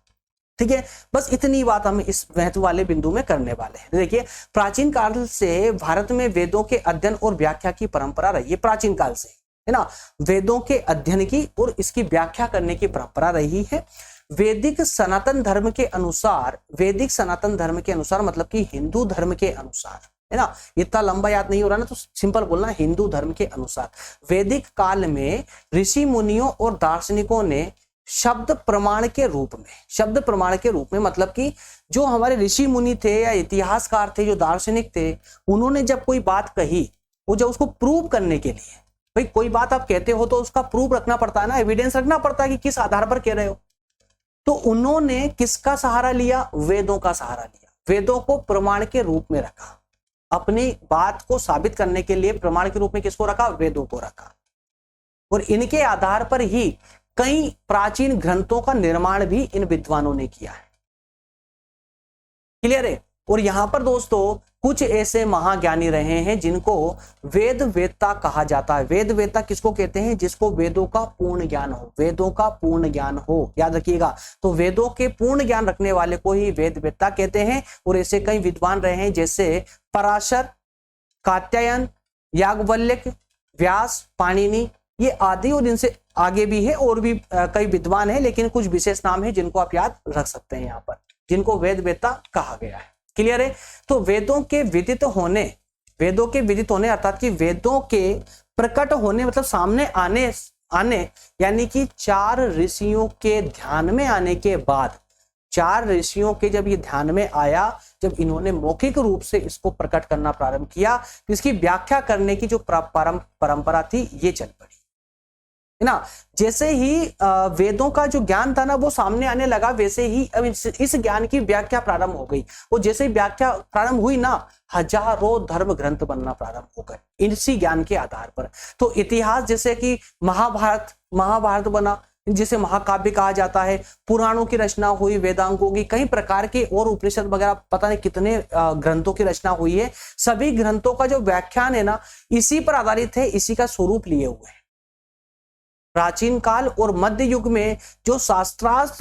ठीक है, बस इतनी बात हम इस महत्व वाले बिंदु में करने वाले हैं। देखिए, प्राचीन काल से भारत में वेदों के अध्ययन और व्याख्या की परंपरा रही है। प्राचीन काल से, है ना, वेदों के अध्ययन की और इसकी व्याख्या करने की परंपरा रही है। वैदिक सनातन धर्म के अनुसार, वैदिक सनातन धर्म के अनुसार मतलब कि हिंदू धर्म के अनुसार, है ना, इतना लंबा याद नहीं हो रहा ना तो सिंपल बोलना, हिंदू धर्म के अनुसार वैदिक काल में ऋषि मुनियों और दार्शनिकों ने शब्द प्रमाण के रूप में, शब्द प्रमाण के रूप में मतलब कि जो हमारे ऋषि मुनि थे या इतिहासकार थे, जो दार्शनिक थे, उन्होंने जब कोई बात कही, वो जब उसको प्रूव करने के लिए, भाई कोई बात आप कहते हो तो उसका प्रूफ रखना पड़ता है ना, एविडेंस रखना पड़ता है कि किस आधार पर कह रहे हो। तो उन्होंने किसका सहारा लिया? वेदों का सहारा लिया। वेदों को प्रमाण के रूप में रखा, अपनी बात को साबित करने के लिए प्रमाण के रूप में किसको रखा? वेदों को रखा। और इनके आधार पर ही कई प्राचीन ग्रंथों का निर्माण भी इन विद्वानों ने किया है। क्लियर है? और यहां पर दोस्तों कुछ ऐसे महाज्ञानी रहे हैं जिनको वेद वेत्ता कहा जाता है। वेद वेत्ता किसको कहते हैं? जिसको वेदों का पूर्ण ज्ञान हो, वेदों का पूर्ण ज्ञान हो, याद रखिएगा। तो वेदों के पूर्ण ज्ञान रखने वाले को ही वेद वेत्ता कहते हैं। और ऐसे कई विद्वान रहे हैं जैसे पराशर, कात्यायन, याज्ञवल्क्य, व्यास, पाणिनि, ये आदि, और इनसे आगे भी है और भी कई विद्वान हैं, लेकिन कुछ विशेष नाम है जिनको आप याद रख सकते हैं यहाँ पर, जिनको वेद वेत्ता कहा गया है। क्लियर है? तो वेदों के विदित होने, वेदों के विदित होने अर्थात कि वेदों के प्रकट होने मतलब सामने आने यानी कि 4 ऋषियों के ध्यान में आने के बाद, 4 ऋषियों के जब ये ध्यान में आया, जब इन्होंने मौखिक रूप से इसको प्रकट करना प्रारंभ किया, तो इसकी व्याख्या करने की जो परंपरा थी ये चल पड़ी, है ना। जैसे ही वेदों का जो ज्ञान था ना वो सामने आने लगा, वैसे ही अब इस ज्ञान की व्याख्या प्रारंभ हो गई। वो जैसे ही व्याख्या प्रारंभ हुई ना, हजारों धर्म ग्रंथ बनना प्रारंभ हो गए इसी ज्ञान के आधार पर। तो इतिहास जैसे कि महाभारत बना, जिसे महाकाव्य कहा जाता है, पुराणों की रचना हुई, वेदांगों की, कई प्रकार के और उपनिषद वगैरह पता नहीं कितने ग्रंथों की रचना हुई है। सभी ग्रंथों का जो व्याख्यान है ना इसी पर आधारित है, इसी का स्वरूप लिए हुए है। प्राचीन काल और मध्य युग में जो शास्त्रार्थ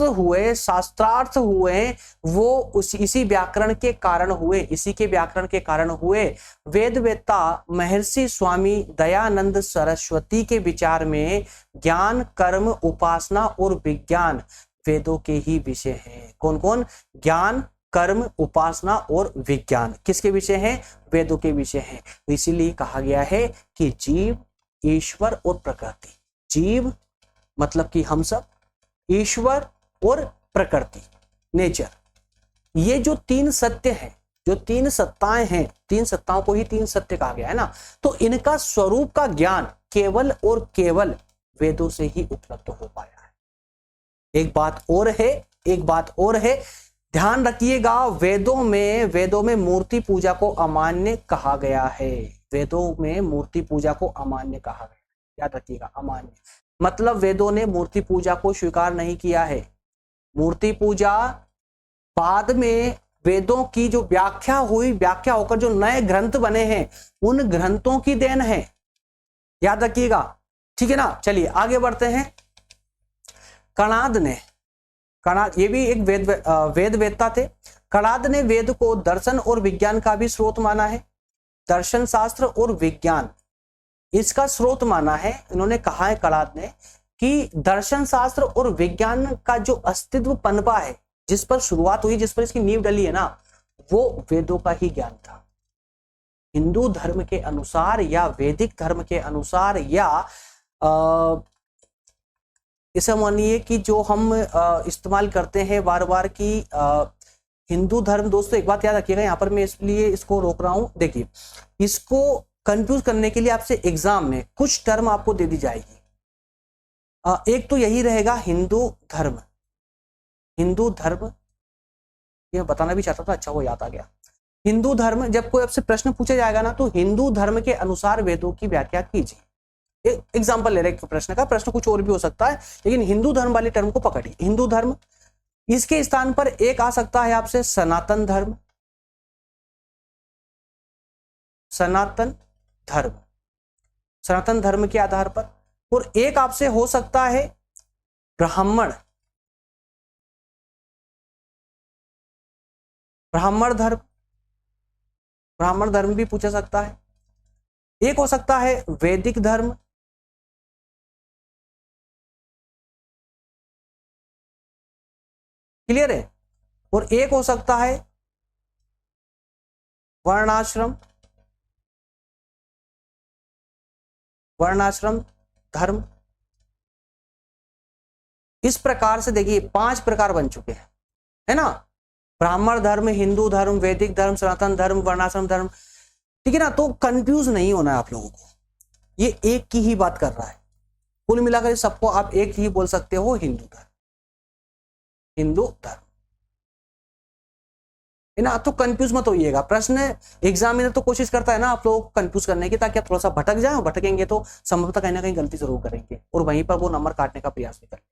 हुए वो इसी व्याकरण के कारण हुए, इसी के व्याकरण के कारण हुए। वेद वेत्ता महर्षि स्वामी दयानंद सरस्वती के विचार में ज्ञान, कर्म, उपासना और विज्ञान वेदों के ही विषय हैं। कौन कौन? ज्ञान, कर्म, उपासना और विज्ञान किसके विषय हैं? वेदों के विषय हैं। इसीलिए कहा गया है कि जीव, ईश्वर और प्रकृति, जीव मतलब कि हम सब, ईश्वर और प्रकृति, नेचर, ये जो 3 सत्य हैं, जो 3 सत्ताएं हैं, 3 सत्ताओं को ही 3 सत्य कहा गया है ना, तो इनका स्वरूप का ज्ञान केवल और केवल वेदों से ही उपलब्ध हो पाया है। एक बात और है, ध्यान रखिएगा, वेदों में मूर्ति पूजा को अमान्य कहा गया है। वेदों में मूर्ति पूजा को अमान्य कहा गया, याद रखिएगा, अमान्य मतलब वेदों ने मूर्ति पूजा को स्वीकार नहीं किया है। मूर्ति पूजा बाद में वेदों की जो व्याख्या हुई, व्याख्या होकर जो नए ग्रंथ बने हैं उन ग्रंथों की देन है, याद रखिएगा, ठीक है ना। चलिए आगे बढ़ते हैं। कणाद, ये भी एक वेद वेत्ता थे। कणाद ने वेद को दर्शन और विज्ञान का भी स्रोत माना है। दर्शन शास्त्र और विज्ञान इसका स्रोत माना है। इन्होंने कहा है कणाद ने कि दर्शन शास्त्र और विज्ञान का जो अस्तित्व पनपा है, जिस पर शुरुआत हुई, जिस पर इसकी नींव डली है ना, वो वेदों का ही ज्ञान था। हिंदू धर्म के अनुसार या वैदिक धर्म के अनुसार या इसे मानिए कि जो हम इस्तेमाल करते हैं बार बार की हिंदू धर्म, दोस्तों एक बात याद रखिएगा, यहाँ पर मैं इसलिए इसको रोक रहा हूं। देखिए, इसको कंफ्यूज करने के लिए आपसे एग्जाम में कुछ टर्म आपको दे दी जाएगी। एक तो यही रहेगा हिंदू धर्म, ये बताना भी चाहता था, अच्छा वो याद आ गया। हिंदू धर्म, जब कोई आपसे प्रश्न पूछा जाएगा ना तो हिंदू धर्म के अनुसार वेदों की व्याख्या कीजिए। एग्जाम्पल ले रहे प्रश्न का, प्रश्न कुछ और भी हो सकता है, लेकिन हिंदू धर्म वाले टर्म को पकड़िए। हिंदू धर्म, इसके स्थान पर एक आ सकता है आपसे सनातन धर्म, सनातन धर्म के आधार पर, और एक आपसे हो सकता है ब्राह्मण, ब्राह्मण धर्म, ब्राह्मण धर्म भी पूछा सकता है। एक हो सकता है वैदिक धर्म, क्लियर है, और एक हो सकता है वर्णाश्रम, वर्णाश्रम धर्म। इस प्रकार से देखिए 5 प्रकार बन चुके हैं, है ना, ब्राह्मण धर्म, हिंदू धर्म, वैदिक धर्म, सनातन धर्म, वर्णाश्रम धर्म, ठीक है ना। तो कंफ्यूज नहीं होना है आप लोगों को, ये एक की ही बात कर रहा है, कुल मिलाकर सबको आप एक ही बोल सकते हो, हिंदू धर्म, हिंदू धर्म, है ना। तो कंफ्यूज मत होइएगा, प्रश्न एग्जामिनर तो कोशिश करता है ना आप लोगों को कंफ्यूज करने की, ताकि आप थोड़ा सा भटक जाए, भटकेंगे तो संभवतः कहीं ना कहीं गलती जरूर करेंगे और वहीं पर वो नंबर काटने का प्रयास भी करेंगे,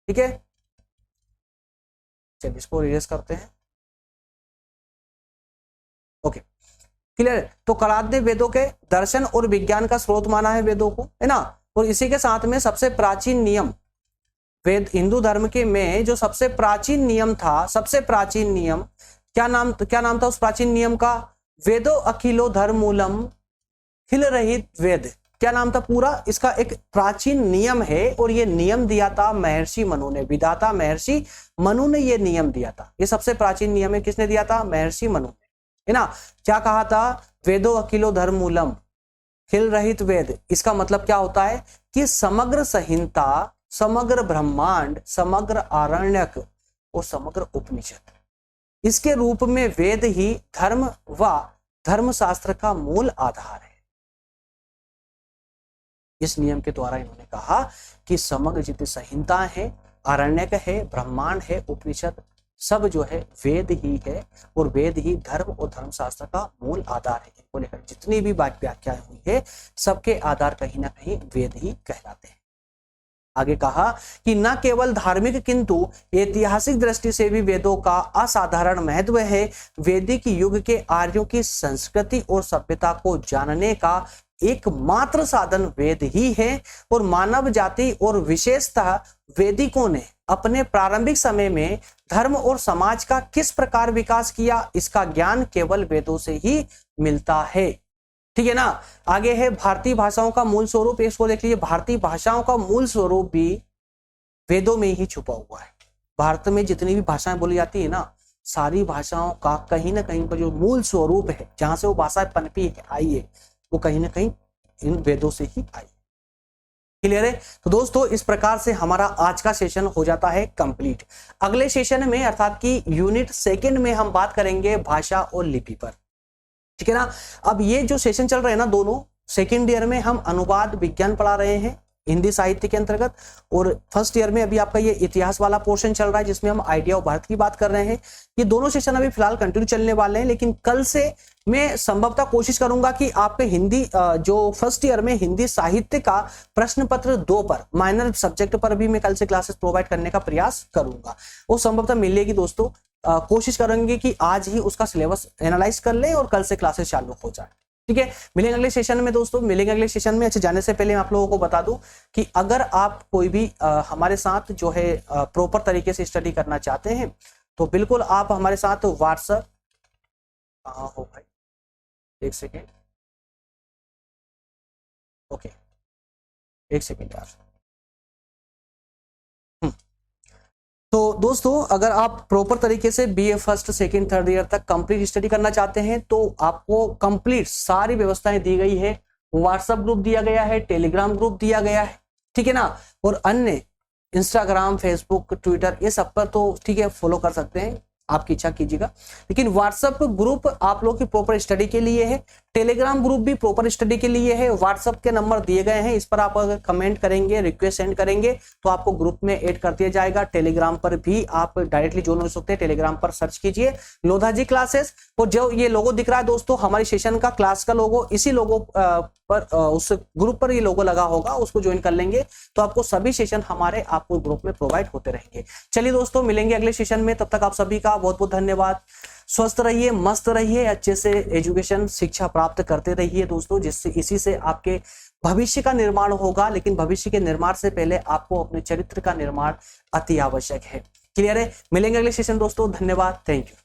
ठीक है। चलिए इसको इरेज करते हैं, ओके, क्लियर। तो कणाद ने वेदों के दर्शन और विज्ञान का स्रोत माना है वेदों को, है ना। और इसी के साथ में सबसे प्राचीन नियम, वेद हिंदू धर्म के में जो सबसे प्राचीन नियम था, सबसे प्राचीन नियम क्या नाम था उस प्राचीन नियम का? वेदो अखिलो धर्म मूलम, खिल रहित वेद, क्या नाम था पूरा इसका? एक प्राचीन नियम है और ये नियम दिया था महर्षि मनु ने, विधाता महर्षि मनु ने ये नियम दिया था। ये सबसे प्राचीन नियम है, किसने दिया था? महर्षि मनु ने, है ना। क्या कहा था? वेदो अखिलो धर्म मूलम, खिल रहित वेद। इसका मतलब क्या होता है कि समग्र संहिता, समग्र ब्रह्मांड, समग्र आरण्यक और समग्र उपनिषद, इसके रूप में वेद ही धर्म व धर्मशास्त्र का मूल आधार है। इस नियम के द्वारा इन्होंने कहा कि समग्र जितनी संहिताएं हैं, आरण्यक है, ब्रह्मांड है, उपनिषद, सब जो है वेद ही है और वेद ही धर्म और धर्मशास्त्र का मूल आधार है। इनको लेकर जितनी भी व्याख्याएं हुई है सबके आधार कहीं ना कहीं वेद ही कहलाते हैं। आगे कहा कि न केवल धार्मिक किंतु ऐतिहासिक दृष्टि से भी वेदों का असाधारण महत्व है। वैदिक युग के आर्यों की संस्कृति और सभ्यता को जानने का एकमात्र साधन वेद ही है और मानव जाति और विशेषतः वैदिकों ने अपने प्रारंभिक समय में धर्म और समाज का किस प्रकार विकास किया, इसका ज्ञान केवल वेदों से ही मिलता है। ठीक है ना। आगे है भारतीय भाषाओं का मूल स्वरूप, इसको देख लीजिए। भारतीय भाषाओं का मूल स्वरूप भी वेदों में ही छुपा हुआ है। भारत में जितनी भी भाषाएं बोली जाती है ना, सारी भाषाओं का कहीं ना कहीं का जो मूल स्वरूप है, जहां से वो भाषा पनपी है, आई है, वो कहीं ना कहीं इन वेदों से ही आई। क्लियर है। तो दोस्तों इस प्रकार से हमारा आज का सेशन हो जाता है कंप्लीट। अगले सेशन में अर्थात कि यूनिट 2 में हम बात करेंगे भाषा और लिपि पर। ठीक है ना। अब ये जो सेशन चल रहे हैं ना दोनों, सेकेंड ईयर में हम अनुवाद विज्ञान पढ़ा रहे हैं हिंदी साहित्य के अंतर्गत, और फर्स्ट ईयर में अभी आपका ये इतिहास वाला पोर्शन चल रहा है जिसमें हम आइडिया ऑफ भारत की बात कर रहे हैं। ये दोनों सेशन अभी फिलहाल कंटिन्यू चलने वाले हैं, लेकिन कल से मैं संभवतः कोशिश करूंगा कि आपके हिंदी जो फर्स्ट ईयर में हिंदी साहित्य का प्रश्न पत्र 2 पर, माइनर सब्जेक्ट पर भी मैं कल से क्लासेस प्रोवाइड करने का प्रयास करूंगा। वो संभवतः मिलेगी दोस्तों। कोशिश करेंगे कि आज ही उसका सिलेबस एनालाइज कर लें और कल से क्लासेस चालू हो जाए। ठीक है। मिलेंगे अगले सेशन में दोस्तों, मिलेंगे अगले सेशन में। अच्छा, जाने से पहले मैं आप लोगों को बता दूं कि अगर आप कोई भी हमारे साथ जो है प्रॉपर तरीके से स्टडी करना चाहते हैं तो बिल्कुल आप हमारे साथ व्हाट्सएप, कहाँ हो भाई, एक सेकेंड, ओके एक सेकेंड यार। तो दोस्तों अगर आप प्रॉपर तरीके से BA first second third year तक कंप्लीट स्टडी करना चाहते हैं तो आपको कंप्लीट सारी व्यवस्थाएं दी गई है। व्हाट्सएप ग्रुप दिया गया है, टेलीग्राम ग्रुप दिया गया है, ठीक है ना, और अन्य इंस्टाग्राम, फेसबुक, ट्विटर, ये सब पर तो ठीक है फॉलो कर सकते हैं, आपकी इच्छा कीजिएगा। लेकिन व्हाट्सएप ग्रुप आप लोग की प्रॉपर स्टडी के लिए है, टेलीग्राम ग्रुप भी प्रॉपर स्टडी के लिए है। व्हाट्सएप के नंबर दिए गए हैं, इस पर आप अगर कमेंट करेंगे, रिक्वेस्ट सेंड करेंगे तो आपको ग्रुप में ऐड कर दिया जाएगा। टेलीग्राम पर भी आप डायरेक्टली ज्वाइन हो सकते हैं, टेलीग्राम पर सर्च कीजिए लोधा जी क्लासेस, और जो ये लोगो दिख रहा है दोस्तों हमारी सेशन का, क्लास का लोगो, इसी लोगो पर उस ग्रुप पर ये लोगो लगा होगा, उसको ज्वाइन कर लेंगे तो आपको सभी सेशन हमारे आपको ग्रुप में प्रोवाइड होते रहेंगे। चलिए दोस्तों मिलेंगे अगले सेशन में, तब तक आप सभी का बहुत बहुत धन्यवाद। स्वस्थ रहिए, मस्त रहिए, अच्छे से एजुकेशन शिक्षा प्राप्त करते रहिए दोस्तों, जिससे इसी से आपके भविष्य का निर्माण होगा। लेकिन भविष्य के निर्माण से पहले आपको अपने चरित्र का निर्माण अति आवश्यक है। क्लियर है। मिलेंगे अगले सेशन दोस्तों, धन्यवाद, थैंक यू।